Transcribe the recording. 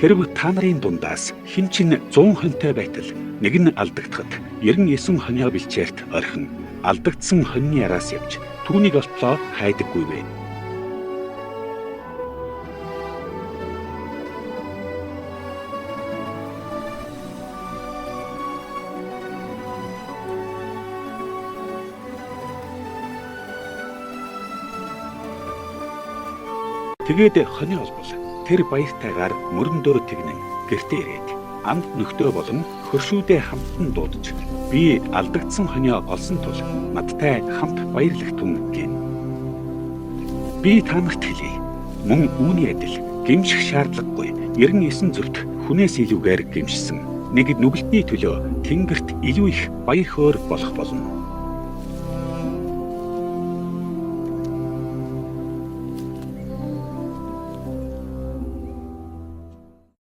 Хэрв та нарын дундаас хэн ч 100 хоньтой байтал нэг нь алдагдахад 99 хонио бэлчээрт орхин алдагдсан хоньны араас явж түүнийг олтлоо хайдаггүй вэ? Тэгээд хонио олбол тэр баяртайгаар мөрөндөө тэгнэн гэртээ ирээд амт нөхдөө болон хөршүүдээ хамтан дуудаж би алдагдсан хонио олсон тул надтай хамт баярлах түн гин. Би та нарт хэлье. Мөн үүний адил гэмших шаардлагагүй 99 зөвхт хүнээс илүүгээр гэмшсэн нэг нүгэлтний төлөө тэнгэрт илүү их баяр хөөр болох болно.